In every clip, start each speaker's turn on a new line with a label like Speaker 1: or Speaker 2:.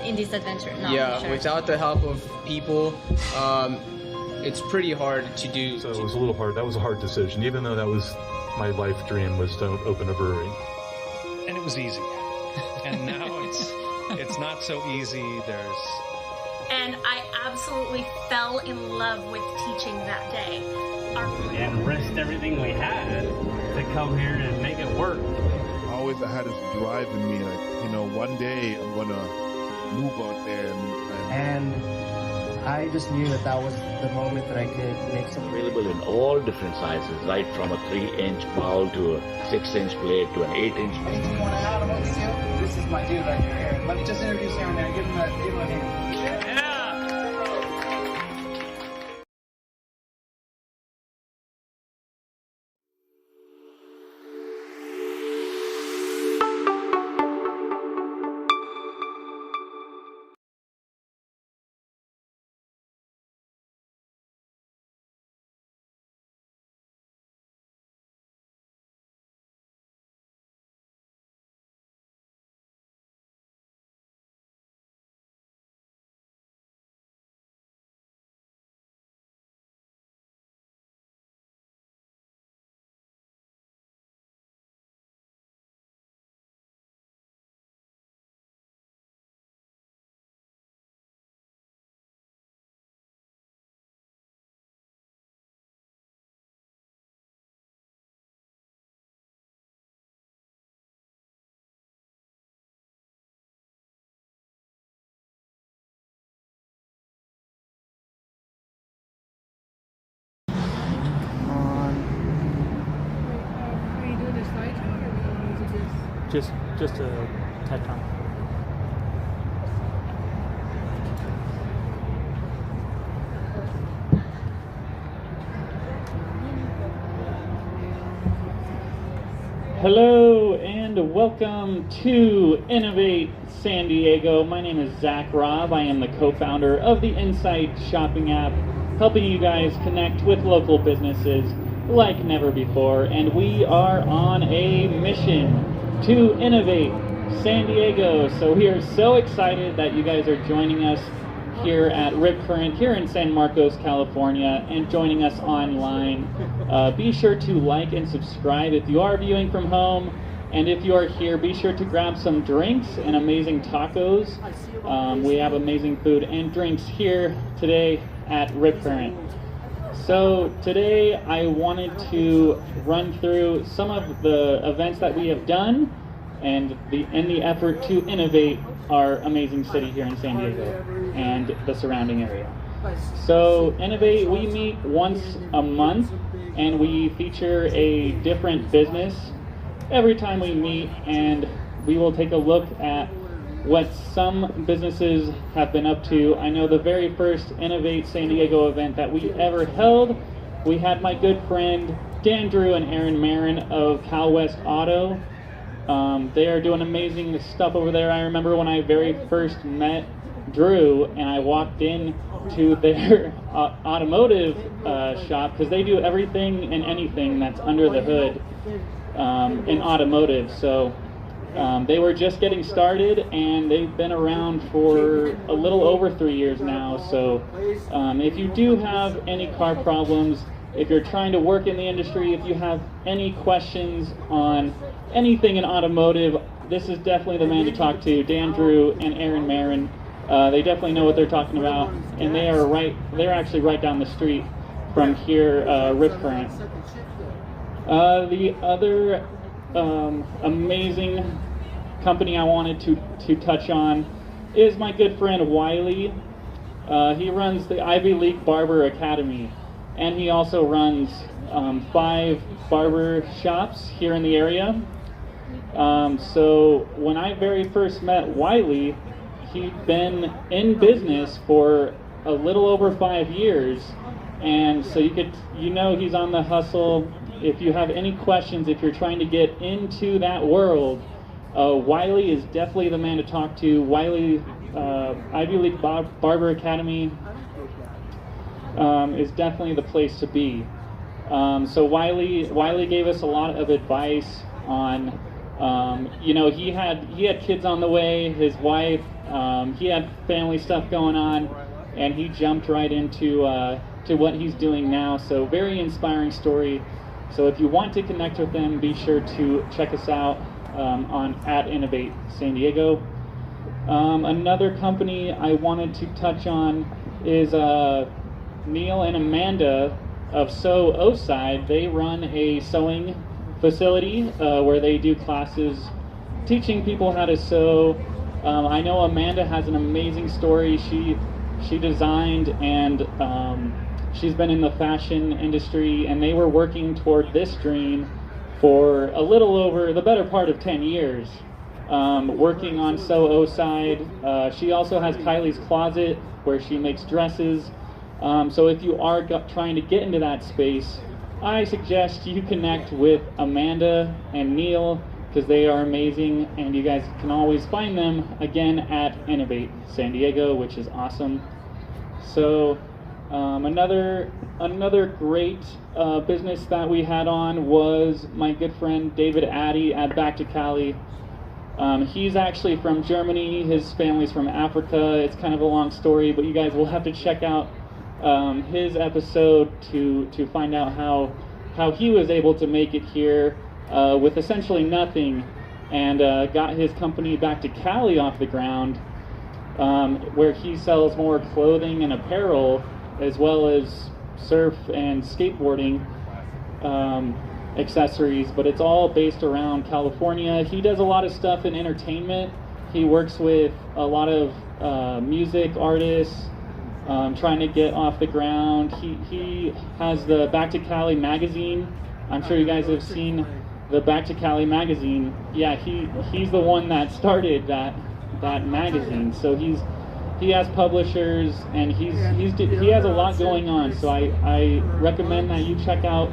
Speaker 1: in this adventure. No,
Speaker 2: Yeah,
Speaker 1: sure.
Speaker 2: without the help of people, it's pretty hard to do.
Speaker 3: So it was a little hard. That was a hard decision, even though that was my life dream, was to open a brewery.
Speaker 4: And it was easy. And now it's not so easy.
Speaker 5: And I absolutely fell in love with teaching that day.
Speaker 6: And risked everything we had to come here and make it work.
Speaker 7: Always I had this drive in me, like, one day I'm gonna move out there
Speaker 8: and I just knew that was the moment that I could make something.
Speaker 9: Available in all different sizes, right from a 3-inch bowl to a 6-inch plate to an 8-inch.
Speaker 8: Anything you want to add on what we do? This is my dude right here. Let me just introduce him, man. Give him a hand.
Speaker 6: Yeah!
Speaker 10: Just a TED Talk. Hello and welcome to Innovate San Diego. My name is Zach Robb. I am the co-founder of the Insight Shopping app, helping you guys connect with local businesses like never before. And we are on a mission to innovate San Diego. So we are so excited that you guys are joining us here at Rip Current here in San Marcos, California, and joining us online. Be sure to like and subscribe if you are viewing from home, and if you are here, be sure to grab some drinks and amazing tacos. We have amazing food and drinks here today at Rip Current. So today I wanted to run through some of the events that we have done and in the effort to innovate our amazing city here in San Diego and the surrounding area. So Innovate, we meet once a month and we feature a different business every time we meet, and we will take a look at what some businesses have been up to. I know the very first Innovate San Diego event that we ever held, we had my good friend Dan Drew and Aaron Marin of Cal West Auto. They are doing amazing stuff over there. I remember when I very first met Drew and I walked in to their automotive shop, because they do everything and anything that's under the hood in automotive. So they were just getting started, and they've been around for a little over 3 years now. So if you do have any car problems, if you're trying to work in the industry, if you have any questions on anything in automotive, this is definitely the man to talk to. Dan Drew and Aaron Marin, they definitely know what they're talking about, and they're actually right down the street from here, Rip Current. The other amazing company I wanted to touch on is my good friend Wiley. He runs the Ivy League Barber Academy, and he also runs 5 barber shops here in the area. So when I very first met Wiley, he'd been in business for a little over 5 years, and so he's on the hustle. If you have any questions, if you're trying to get into that world, Wiley is definitely the man to talk to. Wiley, Ivy League Barber Academy is definitely the place to be. So Wiley gave us a lot of advice on He had kids on the way, his wife, he had family stuff going on, and he jumped right into to what he's doing now. So very inspiring story. So if you want to connect with them, be sure to check us out on @Innovate San Diego. Another company I wanted to touch on is Neil and Amanda of Sew O-Side. They run a sewing facility where they do classes teaching people how to sew. I know Amanda has an amazing story. She designed and she's been in the fashion industry, and they were working toward this dream for a little over the better part of 10 years, working on Sew O-Side. She also has Kylie's Closet, where she makes dresses. So if you are trying to get into that space, I suggest you connect with Amanda and Neil, because they are amazing, and you guys can always find them again at Innovate San Diego, which is awesome. So another great business that we had on was my good friend David Addy at Back to Cali. He's actually from Germany. His family's from Africa. It's kind of a long story, but you guys will have to check out his episode to find out how he was able to make it here with essentially nothing, and got his company Back to Cali off the ground, where he sells more clothing and apparel, as well as surf and skateboarding accessories, but it's all based around California. He does a lot of stuff in entertainment. He works with a lot of music artists, trying to get off the ground. He has the Back to Cali magazine. I'm sure you guys have seen the Back to Cali magazine. Yeah, he's the one that started that magazine. So he has publishers, and he has a lot going on. So I recommend that you check out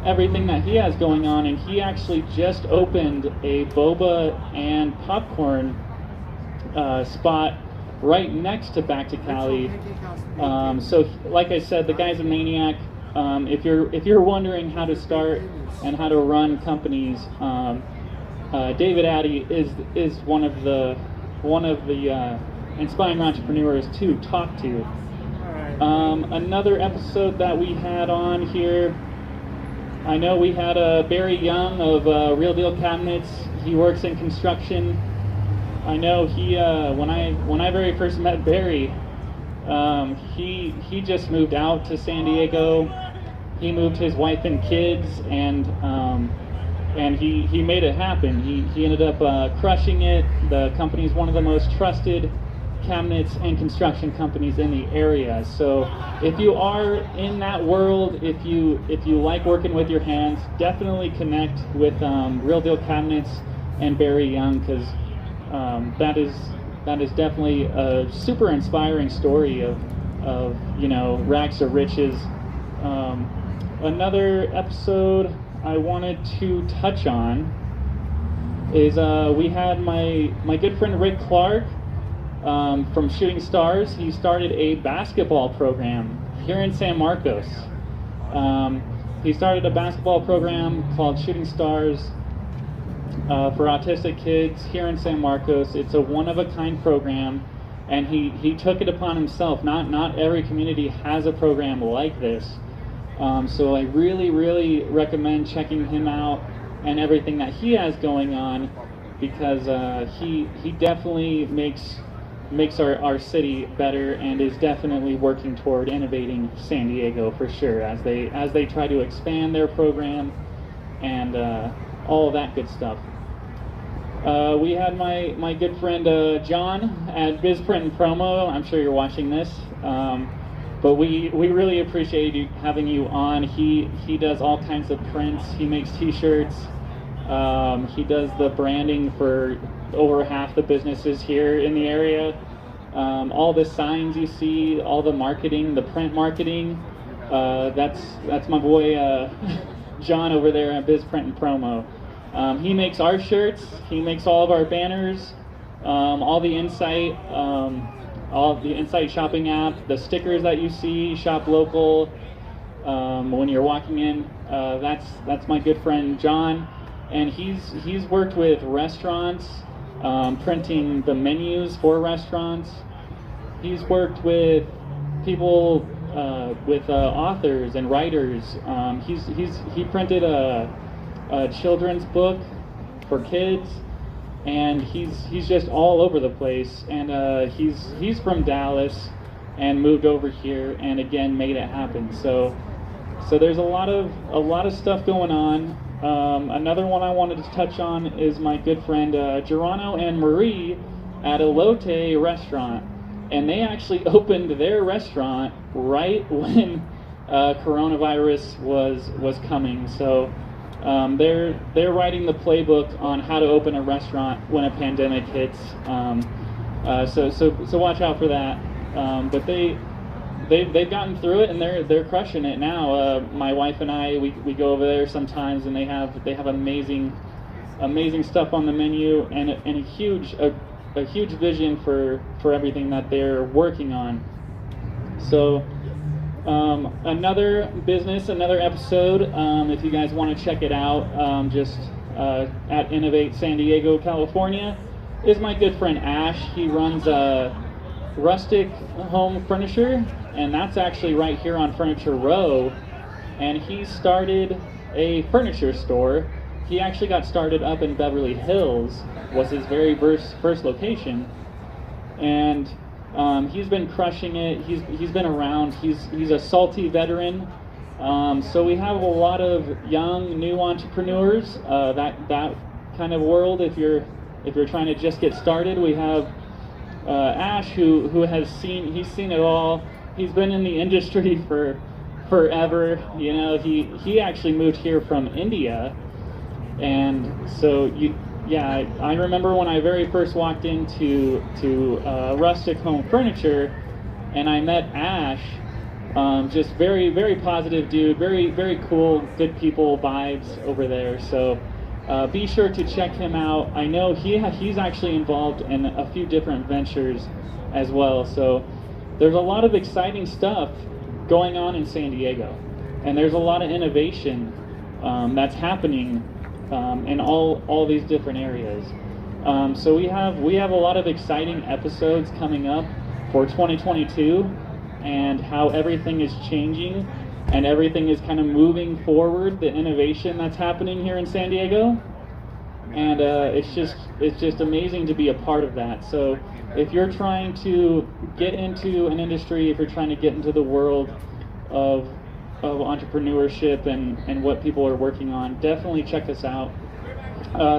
Speaker 10: everything that he has going on. And he actually just opened a boba and popcorn spot right next to Back to Cali. So like I said, the guy's a maniac. If you're wondering how to start and how to run companies, David Addy is one of the inspiring entrepreneurs to talk to. Another episode that we had on here, I know we had Barry Young of Real Deal Cabinets. He works in construction. I know he when I very first met Barry, he just moved out to San Diego. He moved his wife and kids, and he made it happen. He ended up crushing it. The company's one of the most trusted cabinets and construction companies in the area. So if you are in that world, if you like working with your hands, definitely connect with Real Deal Cabinets and Barry Young, because that is definitely a super inspiring story of rags to riches. Another episode I wanted to touch on is we had my good friend Rick Clark from Shooting Stars. He started a basketball program here in San Marcos. He started a basketball program called Shooting Stars for autistic kids here in San Marcos. It's a one-of-a-kind program, and he took it upon himself. Not every community has a program like this. So I really recommend checking him out and everything that he has going on, because he definitely makes our city better, and is definitely working toward innovating San Diego for sure, as they try to expand their program and all of that good stuff. We had my good friend John at BizPrint and Promo. I'm sure you're watching this. But we really appreciate having you on. He does all kinds of prints. He makes t-shirts. He does the branding for over half the businesses here in the area. All the signs you see, all the marketing, the print marketing, that's my boy John over there at BizPrint and Promo. He makes our shirts. He makes all of our banners, all the Insight shopping app, the stickers that you see, shop local, when you're walking in. That's my good friend John. and he's worked with restaurants, printing the menus for restaurants. He's worked with people, with authors and writers. He printed a children's book for kids, and he's just all over the place. And he's from Dallas and moved over here, and again made it happen. So there's a lot of stuff going on. Another one I wanted to touch on is my good friend Geronimo and Marie at Elote restaurant, and they actually opened their restaurant right when coronavirus was coming. So they're writing the playbook on how to open a restaurant when a pandemic hits. So watch out for that. But they've gotten through it, and they're crushing it now. My wife and I, we go over there sometimes, and they have amazing stuff on the menu, and a huge vision for everything that they're working on. So another episode, if you guys want to check it out, just at Innovate San Diego, California, is my good friend Ash. He runs a rustic home furniture, and that's actually right here on Furniture Row, and he started a furniture store. He actually got started up in Beverly Hills, was his very first location, and he's been crushing it. He's been around. He's a salty veteran. So we have a lot of young new entrepreneurs, that kind of world. If you're trying to just get started, we have Ash, who has seen it all. He's been in the industry for forever. You know, he actually moved here from India, and so I remember when I very first walked into rustic home furniture, and I met Ash. Just very, very positive dude, very, very cool, good people vibes over there. So be sure to check him out. I know he's actually involved in a few different ventures as well. So there's a lot of exciting stuff going on in San Diego, and there's a lot of innovation that's happening in all these different areas. So we have a lot of exciting episodes coming up for 2022, and how everything is changing and everything is kind of moving forward, the innovation that's happening here in San Diego. And it's just amazing to be a part of that. So if you're trying to get into an industry, if you're trying to get into the world of entrepreneurship and what people are working on, definitely check us out.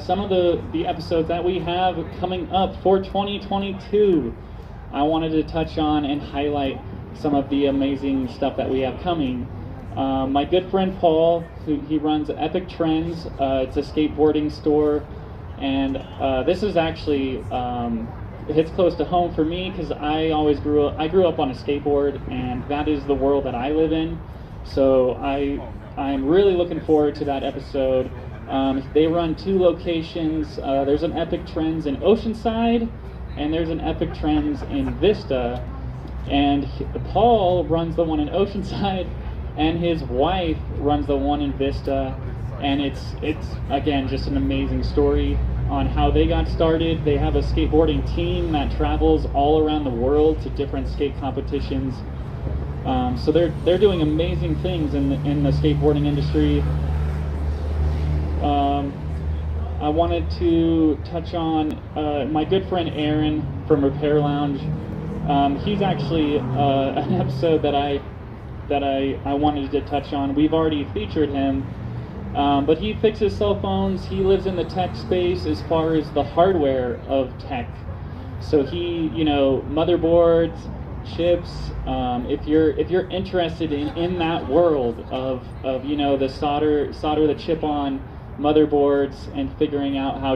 Speaker 10: Some of the episodes that we have coming up for 2022, I wanted to touch on and highlight some of the amazing stuff that we have coming. My good friend Paul, he runs Epic Trends. It's a skateboarding store, and this is actually hits close to home for me because I grew up on a skateboard, and that is the world that I live in. So I'm really looking forward to that episode. They run 2 locations. There's an Epic Trends in Oceanside, and there's an Epic Trends in Vista. And Paul runs the one in Oceanside, and his wife runs the one in Vista. And it's again just an amazing story on how they got started. They have a skateboarding team that travels all around the world to different skate competitions. So they're doing amazing things in the skateboarding industry. I wanted to touch on my good friend Aaron from Repair Lounge. He's actually an episode that I wanted to touch on. We've already featured him, but he fixes cell phones. He lives in the tech space as far as the hardware of tech. So he, motherboards, chips. If you're interested in that world of the solder the chip on motherboards and figuring out how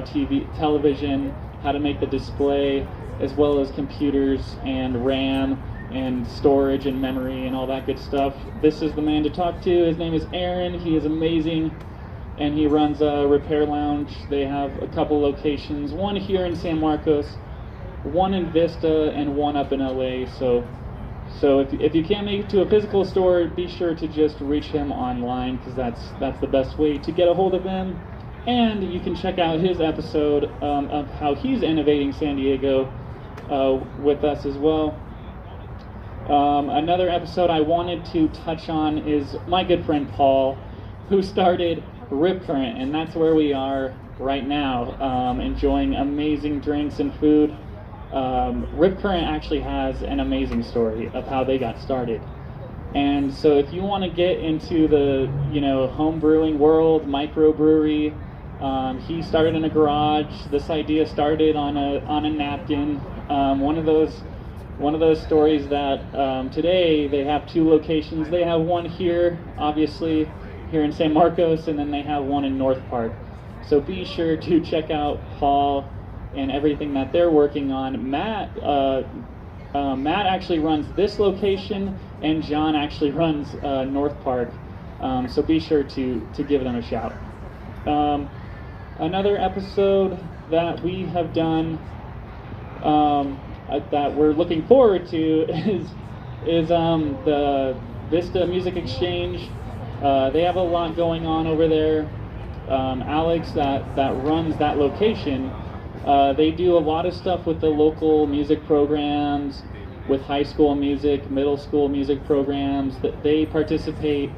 Speaker 10: television, how to make the display, as well as computers and RAM and storage and memory and all that good stuff, this is the man to talk to. His name is Aaron. He is amazing, and he runs a Repair Lounge. They have a couple locations, one here in San Marcos, one in Vista, and one up in LA. So if you can't make it to a physical store, be sure to just reach him online, because that's the best way to get a hold of him. And you can check out his episode of how he's innovating San Diego with us as well. Another episode I wanted to touch on is my good friend Paul, who started Rip Current, and that's where we are right now, enjoying amazing drinks and food. Rip Current actually has an amazing story of how they got started. And so if you want to get into the, home brewing world, microbrewery, he started in a garage. This idea started on a napkin. One of those stories that today they have 2 locations. They have one here, obviously, here in San Marcos, and then they have one in North Park. So be sure to check out Paul and everything that they're working on. Matt actually runs this location, and John actually runs North Park. So be sure to give them a shout. Another episode that we have done that we're looking forward to is the Vista Music Exchange. They have a lot going on over there. Alex that runs that location, they do a lot of stuff with the local music programs, with high school music, middle school music programs. That they participate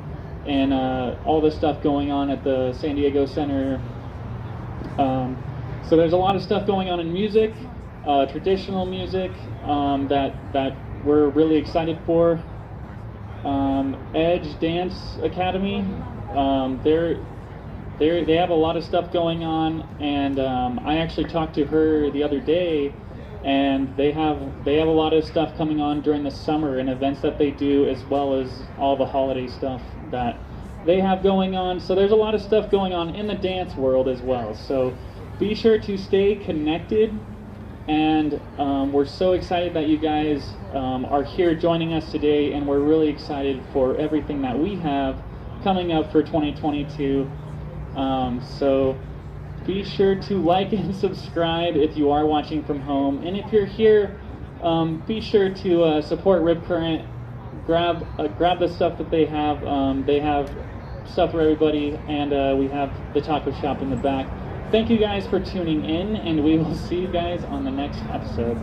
Speaker 10: in all the stuff going on at the San Diego Center. So there's a lot of stuff going on in music, traditional music, that we're really excited for. Edge Dance Academy, they have a lot of stuff going on, and I actually talked to her the other day, and they have a lot of stuff coming on during the summer and events that they do, as well as all the holiday stuff that they have going on. So there's a lot of stuff going on in the dance world as well. So be sure to stay connected, and we're so excited that you guys are here joining us today, and we're really excited for everything that we have coming up for 2022. So be sure to like and subscribe if you are watching from home, and if you're here, be sure to support Rip Current. Grab the stuff that they have. They have stuff for everybody, and we have the taco shop in the back. Thank you guys for tuning in, and we will see you guys on the next episode.